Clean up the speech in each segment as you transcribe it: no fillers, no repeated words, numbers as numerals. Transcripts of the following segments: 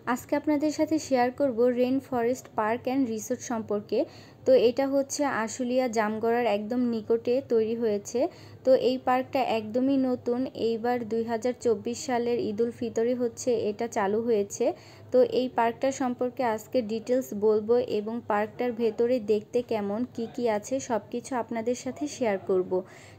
আজকে আপনাদের সাথে শেয়ার করব rain forest park and resort সম্পর্কে। তো এটা হচ্ছে আশুলিয়া জামগড়ার একদম নিকটে তৈরি হয়েছে। তো এই পার্কটা একদমই নতুন, এইবার 2024 সালের ঈদুল ফিতরে হচ্ছে এটা চালু হয়েছে। তো এই পার্কটা সম্পর্কে আজকে ডিটেলস বলবো এবং পার্কটার ভেতরে দেখতে কেমন, কি আছে সব কিছু আপনাদের সাথে শেয়ার করব।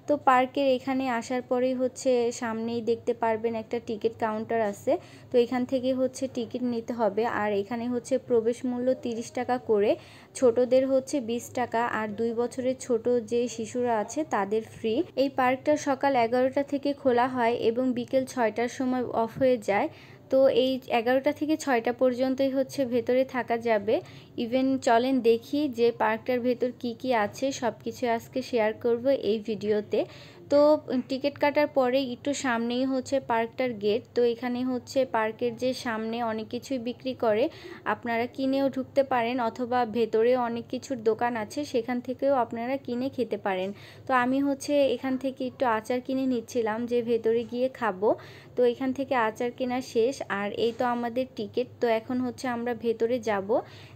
তো পার্কের এখানে আসার পরেই হচ্ছে সামনেই দেখতে পারবেন একটা টিকিট কাউন্টার আছে। তো এখান থেকে হচ্ছে টিকিট নিতে হবে, আর এখানে হচ্ছে প্রবেশ মূল্য 30 টাকা করে, ছোটদের হচ্ছে 20 টাকা, আর 2 বছরের ছোট যে শিশুরা আছে তাদের ফ্রি। এই পার্কটা সকাল 11টা থেকে খোলা হয় এবং বিকেল 6টার সময় অফ হয়ে যায়। তো এই 11টা থেকে 6টা পর্যন্তই হচ্ছে ভেতরে থাকা যাবে। ইভেন চলেন দেখি যে পার্কটার ভেতর কি আছে, সব কিছু আজকে শেয়ার করব এই ভিডিওতে। তো টিকিট কাটার পরে একটু সামনেই হচ্ছে পার্কটার গেট। তো এখানে হচ্ছে পার্কের যে সামনে অনেক কিছুই বিক্রি করে, আপনারা কিনেও ঢুকতে পারেন, অথবা ভেতরে অনেক কিছুর দোকান আছে সেখান থেকেও আপনারা কিনে খেতে পারেন। তো আমি হচ্ছে এখান থেকে একটু আচার কিনে নিচ্ছিলাম যে ভেতরে গিয়ে খাবো। তো এখান থেকে আচার কেনা শেষ, আর এই তো আমাদের টিকিট। তো এখন হচ্ছে আমরা ভেতরে যাব।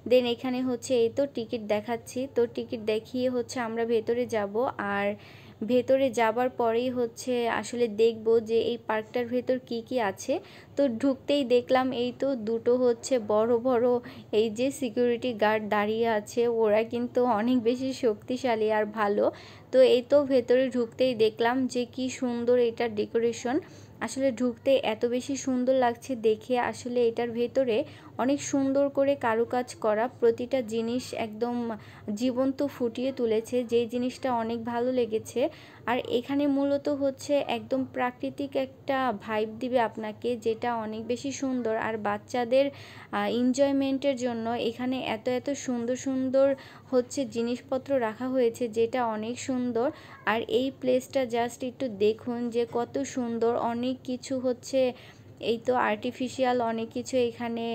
দেন এখানে হচ্ছে এই তো টিকিট দেখাচ্ছি, তো টিকিট দেখিয়ে হচ্ছে আমরা ভেতরে যাব। আর ভেতরে যাবার পরেই হচ্ছে আসলে দেখব যে এই পার্কটার ভেতর কি আছে। তো ঢুকতেই দেখলাম এই তো দুটো হচ্ছে বড় বড় এই যে সিকিউরিটি গার্ড দাঁড়িয়ে আছে, ওরা কিন্তু অনেক বেশি শক্তিশালী আর ভালো। তো এই তো ভেতরে ঢুকতেই দেখলাম যে কি সুন্দর এটার ডেকোরেশন। আসলে ঢুকতে এত বেশি সুন্দর লাগছে দেখে, আসলে এটার ভেতরে অনেক সুন্দর করে কারুকাজ করা, প্রতিটা জিনিস একদম জীবন্ত ফুটিয়ে তুলেছে, যেই জিনিসটা অনেক ভালো লেগেছে। আর এখানে মূলত হচ্ছে একদম প্রাকৃতিক একটা ভাইব দিবে আপনাকে, যেটা অনেক বেশি সুন্দর। আর বাচ্চাদের এনজয়মেন্টের জন্য এখানে এত সুন্দর সুন্দর হচ্ছে জিনিসপত্র রাখা হয়েছে, যেটা অনেক সুন্দর। আর এই প্লেসটা জাস্ট একটু দেখুন যে কত সুন্দর, অনেক কিছু হচ্ছে এই তো আর্টিফিশিয়াল অনেক কিছু এখানে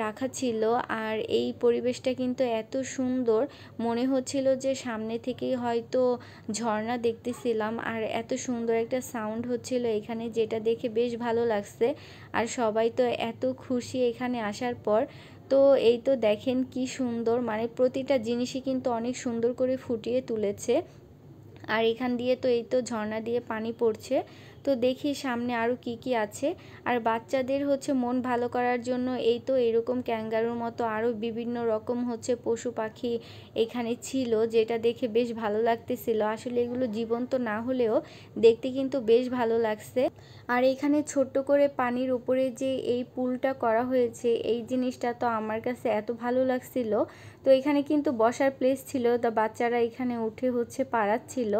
রাখা ছিল। আর এই পরিবেশটা কিন্তু এত সুন্দর, মনে হচ্ছিল যে সামনে থেকেই হয়তো ঝর্ণা দেখতেছিলাম। আর এত সুন্দর একটা সাউন্ড হচ্ছিল এখানে, যেটা দেখে বেশ ভালো লাগছে। আর সবাই তো এত খুশি এখানে আসার পর। তো এই তো দেখেন কি সুন্দর, মানে প্রতিটা জিনিসই কিন্তু অনেক সুন্দর করে ফুটিয়ে তুলেছে। আর এখান দিয়ে তো এই তো ঝর্ণা দিয়ে পানি পড়ছে। তো দেখি সামনে আরও কি আছে। আর বাচ্চাদের হচ্ছে মন ভালো করার জন্য এই তো এরকম ক্যাঙ্গারুর মতো আরও বিভিন্ন রকম হচ্ছে পশু পাখি এখানে ছিল, যেটা দেখে বেশ ভালো লাগতেছিল। আসলে এগুলো জীবন্ত না হলেও দেখতে কিন্তু বেশ ভালো লাগছে। আর এখানে ছোট্ট করে পানির উপরে যে এই পুলটা করা হয়েছে, এই জিনিসটা তো আমার কাছে এত ভালো লাগছিল। তো এখানে কিন্তু বসার প্লেস ছিল, তা বাচ্চারা এখানে উঠে হচ্ছে পাড়াচ্ছিল।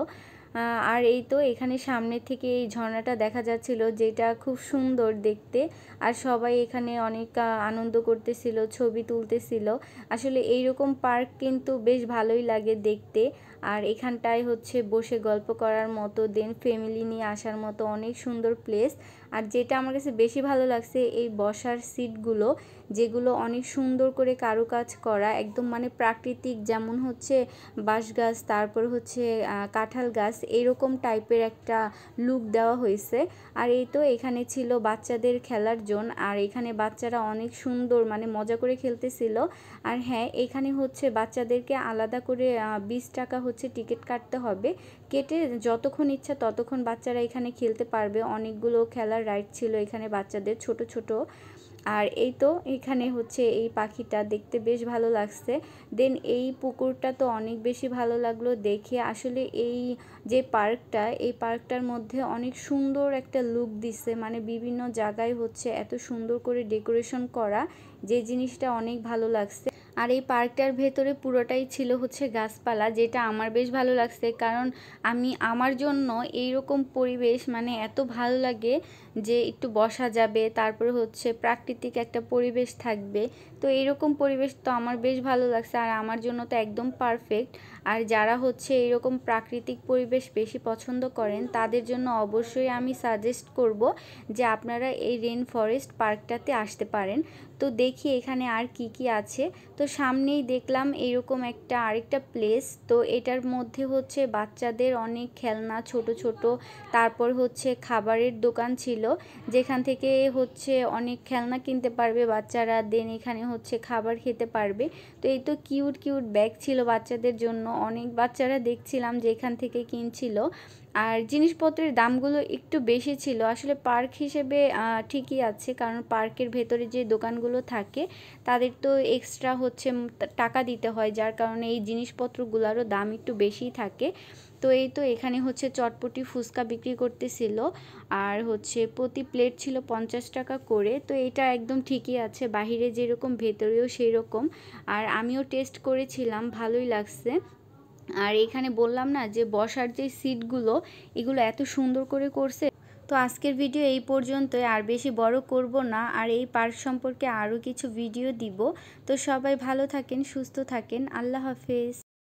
আর এই তো এখানে সামনে থেকে এই ঝর্ণাটা দেখা যাচ্ছিল, যেটা খুব সুন্দর দেখতে। আর সবাই এখানে অনেক আনন্দ করতেছিল, ছবি তুলতেছিল। আসলে এইরকম পার্ক কিন্তু বেশ ভালোই লাগে দেখতে। আর এখানটায় হচ্ছে বসে গল্প করার মতো, দেন ফ্যামিলি নিয়ে আসার মতো অনেক সুন্দর প্লেস। আর যেটা আমার কাছে বেশি ভালো লাগছে এই বসার সিটগুলো, যেগুলো অনেক সুন্দর করে কারুকাজ করা, একদম মানে প্রাকৃতিক, যেমন হচ্ছে বাঁশ গাছ, তারপর হচ্ছে কাঁঠাল গাছ, এইরকম টাইপের একটা লুক দেওয়া হয়েছে। আর এই তো এখানে ছিল বাচ্চাদের খেলার জোন, আর এখানে বাচ্চারা অনেক সুন্দর মানে মজা করে খেলতেছিল। আর হ্যাঁ, এখানে হচ্ছে বাচ্চাদেরকে আলাদা করে 20 টাকা হচ্ছে টিকিট কাটতে হবে, কেটে যতক্ষণ ইচ্ছা ততক্ষণ বাচ্চারা এখানে খেলতে পারবে। অনেকগুলো খেলার রাইড ছিল এখানে বাচ্চাদের, ছোট ছোট। আর এই তো এখানে হচ্ছে এই পাখিটা দেখতে বেশ ভালো লাগছে। দেন এই পুকুরটা তো অনেক বেশি ভালো লাগলো দেখে। আসলে এই যে পার্কটা, এই পার্কটার মধ্যে অনেক সুন্দর একটা লুক দিছে, মানে বিভিন্ন জায়গায় হচ্ছে এত সুন্দর করে ডেকোরেশন করা, যে জিনিসটা অনেক ভালো লাগছে। আর এই পার্কটার ভেতরে পুরোটাই ছিল হচ্ছে গাছপালা, যেটা আমার বেশ ভালো লাগছে, কারণ আমার জন্য এইরকম পরিবেশ মানে এত ভালো লাগে যে একটু বসা যাবে, তারপরে হচ্ছে প্রাকৃতিক একটা পরিবেশ থাকবে। তো এইরকম পরিবেশ তো আমার বেশ ভালো লাগছে, আর আমার জন্য তো একদম পারফেক্ট। আর যারা হচ্ছে এরকম প্রাকৃতিক পরিবেশ বেশি পছন্দ করেন, তাদের জন্য অবশ্যই আমি সাজেস্ট করব যে আপনারা এই রেইন ফরেস্ট পার্কটাতে আসতে পারেন। তো দেখি এখানে আর কি আছে। তো সামনেই দেখলাম এরকম একটা আরেকটা প্লেস, তো এটার মধ্যে হচ্ছে বাচ্চাদের অনেক খেলনা ছোট ছোট, তারপর হচ্ছে খাবারের দোকান ছিল যেখান থেকে হচ্ছে অনেক খেলনা কিনতে পারবে বাচ্চারা, দেন এখানে হচ্ছে খাবার খেতে পারবে। তো এই তো কিউট কিউট ব্যাগ ছিল বাচ্চাদের জন্য, অনেক বাচ্চারা দেখছিলাম যে এখান থেকে কিনছিল। আর জিনিসপত্রের দামগুলো একটু বেশি ছিল, আসলে পার্ক হিসেবে ঠিকই আছে, কারণ পার্কের ভেতরে যে দোকানগুলো থাকে তাদের তো এক্সট্রা হচ্ছে টাকা দিতে হয়, যার কারণে এই জিনিসপত্রগুলোরও দাম একটু বেশিই থাকে। তো এই তো এখানে হচ্ছে চটপটি ফুচকা বিক্রি করতেছিল, আর হচ্ছে প্রতি প্লেট ছিল 50 টাকা করে। তো এটা একদম ঠিকই আছে, বাহিরে যেরকম ভেতরেও সেই রকম। আর আমিও টেস্ট করেছিলাম, ভালোই লাগছে। আর এখানে বললাম না যে বসার যে সিটগুলো, এগুলো এত সুন্দর করে করছে। তো আজকের ভিডিও এই পর্যন্তই, আর বেশি বড় করব না, আর এই পার্ক সম্পর্কে আরও কিছু ভিডিও দিব। তো সবাই ভালো থাকেন, সুস্থ থাকেন, আল্লাহ হাফেজ।